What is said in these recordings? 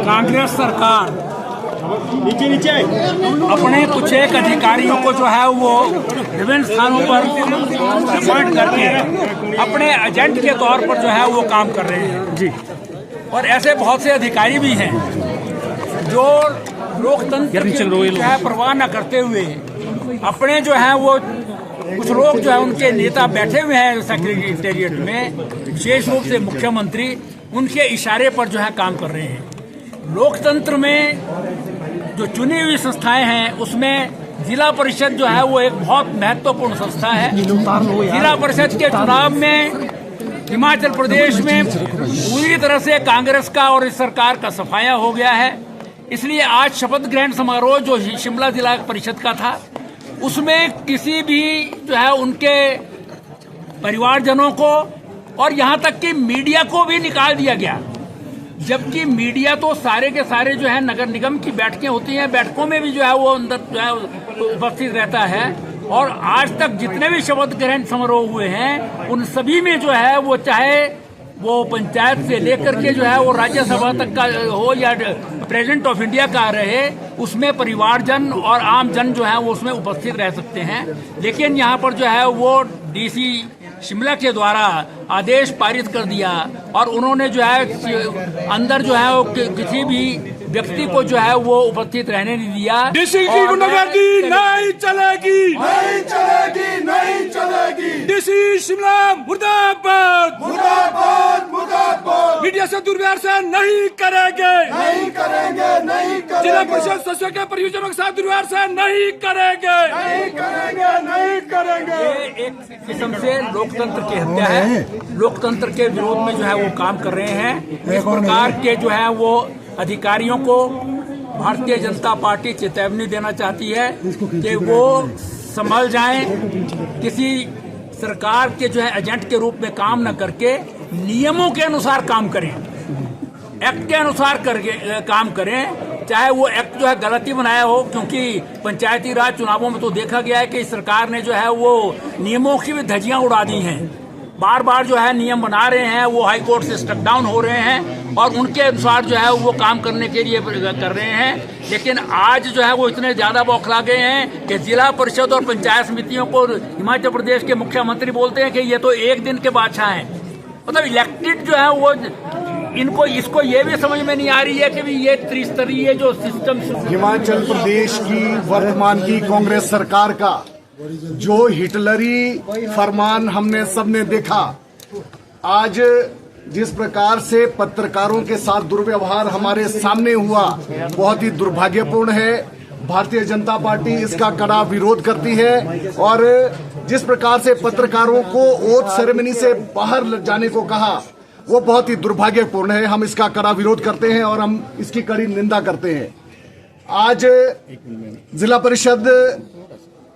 कांग्रेस सरकार नीचे अपने कुछ एक अधिकारियों को जो है वो विभिन्न स्थानों पर अपॉइंट करके अपने एजेंट के तौर पर जो है वो काम कर रहे हैं जी। और ऐसे बहुत से अधिकारी भी हैं जो लोकतंत्र की जो है परवाह न करते हुए अपने जो है वो कुछ लोग जो है उनके नेता बैठे हुए हैं सेक्रेटेरिएट में, विशेष रूप से मुख्यमंत्री उनके इशारे पर जो है काम कर रहे हैं। लोकतंत्र में जो चुनी हुई संस्थाएं हैं उसमें जिला परिषद जो है वो एक बहुत महत्वपूर्ण संस्था है। जिला परिषद के चुनाव में हिमाचल प्रदेश में पूरी तरह से कांग्रेस का और इस सरकार का सफाया हो गया है। इसलिए आज शपथ ग्रहण समारोह जो शिमला जिला परिषद का था उसमें किसी भी जो है उनके परिवारजनों को और यहाँ तक कि मीडिया को भी निकाल दिया गया, जबकि मीडिया तो सारे के सारे जो है नगर निगम की बैठकें होती हैं, बैठकों में भी जो है वो अंदर जो है उपस्थित रहता है। और आज तक जितने भी शपथ ग्रहण समारोह हुए हैं उन सभी में जो है वो चाहे वो पंचायत से लेकर के जो है वो राज्यसभा तक का हो या प्रेसिडेंट ऑफ इंडिया का रहे, उसमें परिवारजन और आम जन जो है वो उसमें उपस्थित रह सकते हैं। लेकिन यहाँ पर जो है वो डीसी शिमला के द्वारा आदेश पारित कर दिया और उन्होंने जो है अंदर जो है वो किसी भी व्यक्ति को जो है वो उपस्थित रहने नहीं दिया। डीसी की गुंडागर्दी नहीं चलेगी, नहीं चलेगी, नहीं चलेगी। डीसी शिमला मुर्दाबाद, मुर्दाबाद, मुर्दाबाद। मीडिया से दुर्व्यवहार से नहीं करेंगे, नहीं करेंगे, नहीं करेंगे। जिला परिषद सदस्यों के परियोजनों के साथ दुर्व्यवहार से नहीं करेंगे, नहीं करेंगे, नहीं करेंगे। ये एक किस्म से लोकतंत्र की हत्या है। लोकतंत्र के विरोध में जो है वो काम कर रहे हैं। इस प्रकार के जो है वो अधिकारियों को भारतीय जनता पार्टी चेतावनी देना चाहती है कि वो संभल जाएं, किसी सरकार के जो है एजेंट के रूप में काम न करके नियमों के अनुसार काम करें, एक्ट के अनुसार करके काम करें। चाहे वो एक्ट जो है गलती बनाया हो, क्योंकि पंचायती राज चुनावों में तो देखा गया है कि सरकार ने जो है वो नियमों की भी धज्जियां उड़ा दी हैं। बार बार जो है नियम बना रहे हैं, वो हाई कोर्ट से स्टक डाउन हो रहे हैं और उनके अनुसार जो है वो काम करने के लिए कर रहे हैं। लेकिन आज जो है वो इतने ज्यादा बौखला गए हैं कि जिला परिषद और पंचायत समितियों को हिमाचल प्रदेश के मुख्यमंत्री बोलते हैं कि ये तो एक दिन के बादशाह हैं। मतलब इलेक्टेड जो है वो इनको इसको ये भी समझ में नहीं आ रही है कि ये त्रिस्तरीय जो सिस्टम हिमाचल प्रदेश की वर्तमान की कांग्रेस सरकार का जो हिटलरी फरमान हमने सबने देखा, आज जिस प्रकार से पत्रकारों के साथ दुर्व्यवहार हमारे सामने हुआ, बहुत ही दुर्भाग्यपूर्ण है। भारतीय जनता पार्टी इसका कड़ा विरोध करती है और जिस प्रकार से पत्रकारों को ओथ सेरेमनी से बाहर जाने को कहा, वो बहुत ही दुर्भाग्यपूर्ण है। हम इसका कड़ा विरोध करते हैं और हम इसकी कड़ी निंदा करते हैं। आज जिला परिषद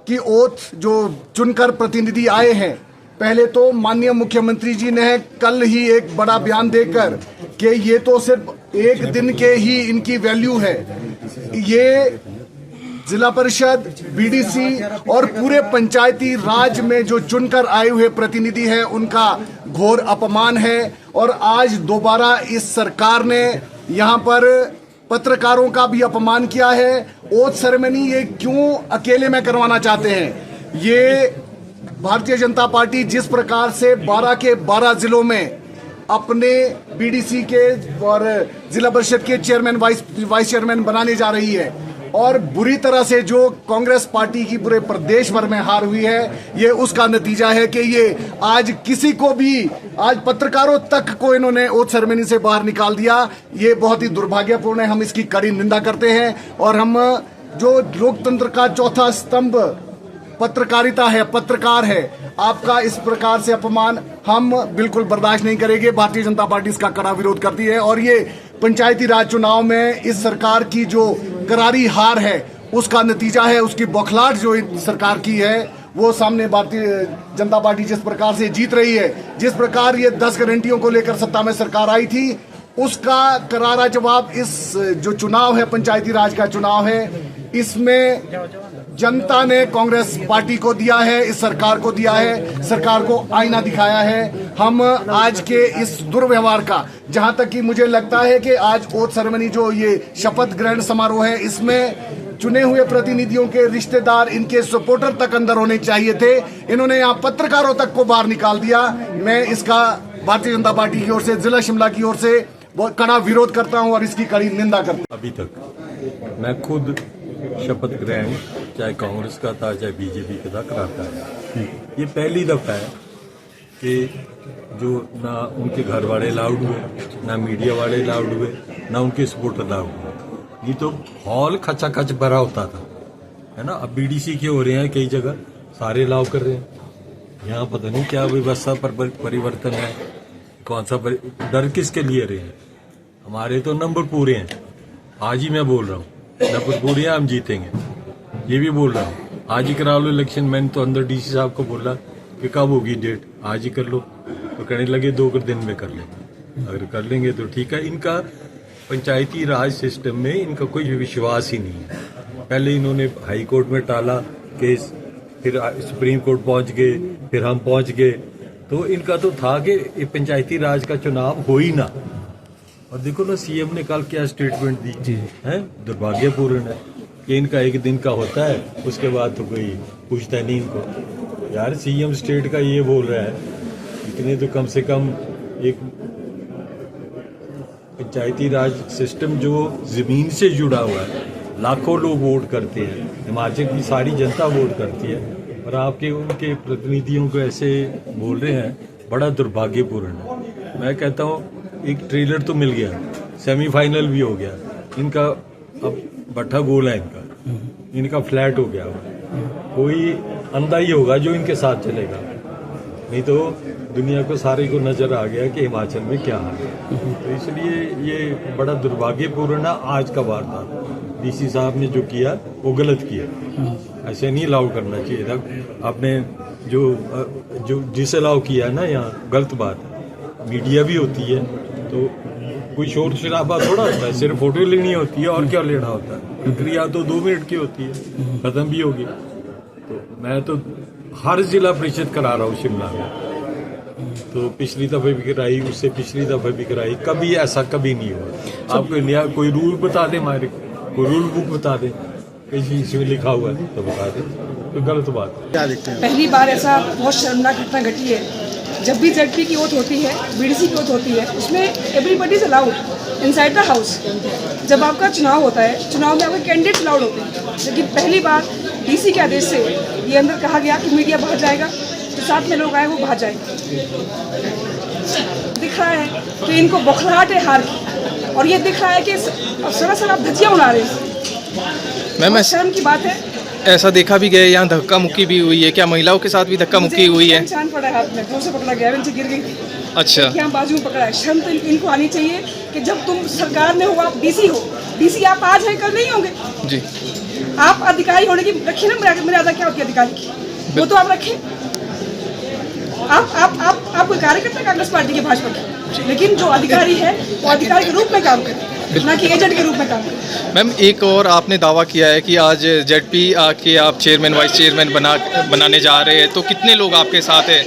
की ओथ जो चुनकर प्रतिनिधि आए हैं, पहले तो माननीय मुख्यमंत्री जी ने कल ही एक बड़ा बयान देकर कि ये तो सिर्फ एक दिन के ही इनकी वैल्यू है। ये जिला परिषद, बीडीसी और पूरे पंचायती राज में जो चुनकर आए हुए प्रतिनिधि हैं उनका घोर अपमान है। और आज दोबारा इस सरकार ने यहाँ पर पत्रकारों का भी अपमान किया है। ओथ सेरेमनी ये क्यों अकेले में करवाना चाहते हैं? ये भारतीय जनता पार्टी जिस प्रकार से 12 के 12 जिलों में अपने बीडीसी के और जिला परिषद के चेयरमैन वाइस चेयरमैन बनाने जा रही है और बुरी तरह से जो कांग्रेस पार्टी की पूरे प्रदेश भर में हार हुई है, ये उसका नतीजा है कि ये आज किसी को भी, आज पत्रकारों तक को इन्होंने ओथ सेरेमनी से बाहर निकाल दिया। ये बहुत ही दुर्भाग्यपूर्ण है। हम इसकी कड़ी निंदा करते हैं और हम जो लोकतंत्र का चौथा स्तंभ पत्रकारिता है, पत्रकार है, आपका इस प्रकार से अपमान हम बिल्कुल बर्दाश्त नहीं करेंगे। भारतीय जनता पार्टी इसका कड़ा विरोध करती है और ये पंचायती राज चुनाव में इस सरकार की जो करारी हार है उसका नतीजा है। उसकी बौखलाहट जो सरकार की है वो सामने भारतीय जनता पार्टी जिस प्रकार से जीत रही है, जिस प्रकार ये 10 गारंटियों को लेकर सत्ता में सरकार आई थी, उसका करारा जवाब इस जो चुनाव है, पंचायती राज का चुनाव है, इसमें जनता ने कांग्रेस पार्टी को दिया है, इस सरकार को दिया है, सरकार को आईना दिखाया है। हम आज के इस दुर्व्यवहार का, जहां तक कि मुझे लगता है कि आज ओथ सेरेमनी जो ये शपथ ग्रहण समारोह है, इसमें चुने हुए प्रतिनिधियों के रिश्तेदार, इनके सपोर्टर तक अंदर होने चाहिए थे। इन्होंने यहाँ पत्रकारों तक को बाहर निकाल दिया। मैं इसका भारतीय जनता पार्टी की ओर से, जिला शिमला की ओर से बहुत कड़ा विरोध करता हूं और इसकी कड़ी निंदा करता हूं। अभी तक मैं खुद शपथ ग्रहण चाहे कांग्रेस का था चाहे बीजेपी का था कराता है। ये पहली दफा है कि जो ना उनके घर वाले लाउड हुए, ना मीडिया वाले लाउड हुए, ना उनके सपोर्टर लाउड हुए। ये तो हॉल खचाखच भरा होता था, है ना। अब बीडीसी के हो रहे हैं कई जगह, सारे लाव कर रहे हैं। यहाँ पता नहीं क्या व्यवस्था पर परिवर्तन है, कौन सा डर किसके लिए रहे हैं। हमारे तो नंबर पूरे हैं। आज ही मैं बोल रहा हूँ नंबर पूरे हैं, हम जीतेंगे। ये भी बोल रहा हूँ आज ही करा लो इलेक्शन। मैंने तो अंदर डीसी साहब को बोला कि कब होगी डेट, आज ही कर लो। तो कहने लगे 2 दिन में कर लेंगे। अगर कर लेंगे तो ठीक है। इनका पंचायती राज सिस्टम में इनका कोई विश्वास ही नहीं है। पहले इन्होंने हाई कोर्ट में टाला केस, फिर सुप्रीम कोर्ट पहुंच गए, फिर हम पहुंच गए। तो इनका तो था कि ये पंचायती राज का चुनाव हो ही ना। और देखो ना सीएम ने कल क्या स्टेटमेंट दी है, दुर्भाग्यपूर्ण है कि इनका 1 दिन का होता है, उसके बाद तो कोई पूछता नहीं इनको। यार सीएम स्टेट का ये बोल रहा है, इतने तो कम से कम एक पंचायती राज सिस्टम जो जमीन से जुड़ा हुआ है, लाखों लोग वोट करते हैं, हिमाचल की सारी जनता वोट करती है, और आपके उनके प्रतिनिधियों को ऐसे बोल रहे हैं, बड़ा दुर्भाग्यपूर्ण है। मैं कहता हूँ एक ट्रेलर तो मिल गया, सेमीफाइनल भी हो गया, इनका अब बट्ठा गोल है, इनका फ्लैट हो गया। कोई अंधा ही होगा जो इनके साथ चलेगा, नहीं तो दुनिया को सारे को नजर आ गया कि हिमाचल में क्या हाल है। तो इसलिए ये बड़ा दुर्भाग्यपूर्ण है आज का वारदात। डीसी साहब ने जो किया वो गलत किया, ऐसे नहीं अलाउ करना चाहिए था। आपने जो डिसअलाउ किया ना, यहाँ गलत बात है। मीडिया भी होती है तो कोई शोर शराबा थोड़ा होता है, सिर्फ फोटो लेनी होती है और क्या लेना होता है। प्रक्रिया तो 2 मिनट की होती है, खत्म भी होगी। तो मैं तो हर जिला परिषद करा रहा हूँ शिमला में, तो पिछली दफे भी कराई, उससे पिछली दफे भी कराई, कभी ऐसा कभी नहीं हुआ। आपको नया कोई रूल बता दे, हमारे कोई रूल बुक बता दे, किसी इसमें लिखा हुआ है तो बता दे, तो गलत बात क्या लिखते हैं। पहली बार ऐसा बहुत शर्मनाक घटना घटी है। जब भी जेडपी की ओथ होती है, बीडीसी की ओथ होती है, उसमें everybody is allowed inside the house. जब आपका चुनाव होता है, चुनाव में आपके कैंडिडेट अलाउड होते हैं, लेकिन पहली बार डीसी के आदेश से ये अंदर कहा गया कि मीडिया बाहर जाएगा, जो साथ में लोग आए वो बाहर जाएंगे। दिख रहा है कि इनको बौखलाहट है हार की, और ये दिख रहा है कि सरासर आप धज्जियां उड़ा रहे हैं। मैम शर्म की बात है। ऐसा देखा भी गया, यहाँ धक्का मुक्की भी हुई है, क्या महिलाओं के साथ भी धक्का मुक्की हुई है? निशान पड़ा है हाथ में, जोर से पकड़ा गया, नीचे गिर गई थी। अच्छा, यहाँ बाजू में पकड़ा है। शर्म तो इनको आनी चाहिए कि जब तुम सरकार में हो, आप डीसी हो, डीसी आप आज हैं कल नहीं होंगे जी। आप अधिकारी होने की रखिए ना मर्यादा, क्या होती है अधिकारी की, वो तो आप रखें। आप कोई कार्यकर्ता कांग्रेस पार्टी के, भाजपा के, लेकिन जो अधिकारी है वो अधिकारी के रूप में काम करे, ना कि एजेंट के रूप में काम करे। मैम एक और आपने दावा किया है कि आज जेडपी के आप चेयरमैन वाइस चेयरमैन बनाने जा रहे हैं, तो कितने लोग आपके साथ हैं?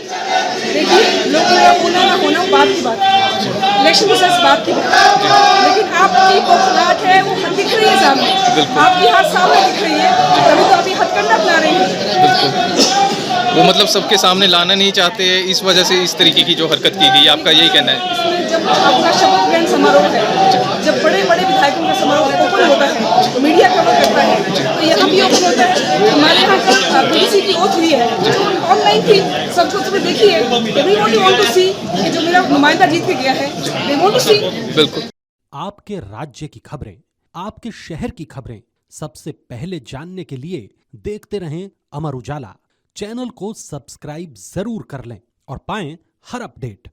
देखिए, लोग मेरा होना ना होना बात की बात है, इलेक्शन प्रोसेस बात की बात है, लेकिन आपकी बौखलाहट है वो दिख रही है सामने, आपकी हाथ सामने दिख रही है, तभी तो आप ये हथकंडा अपना रहे हैं। बिल्कुल, वो मतलब सबके सामने लाना नहीं चाहते, इस वजह से इस तरीके की जो हरकत की गई, आपका यही कहना है? जब आपका शपथ ग्रहण समारोह है, जब बड़े बड़े विधायकों का समारोह ओपन होता है, मीडिया कवर करता है, तो यहाँ भी ओपन होता है। हमारे यहाँ का बीडीसी की ओथ हुई है, ऑनलाइन थी, सबको तुम्हें देखी है। एवरीबॉडी वांट टू सी कि जो मेरा नुमाइंदा जीत के गया है, दे वांट टू सी। बिल्कुल। आपके राज्य की खबरें, आपके शहर की खबरें सबसे पहले जानने के लिए देखते रहें अमर उजाला। चैनल को सब्सक्राइब जरूर कर लें और पाएं हर अपडेट।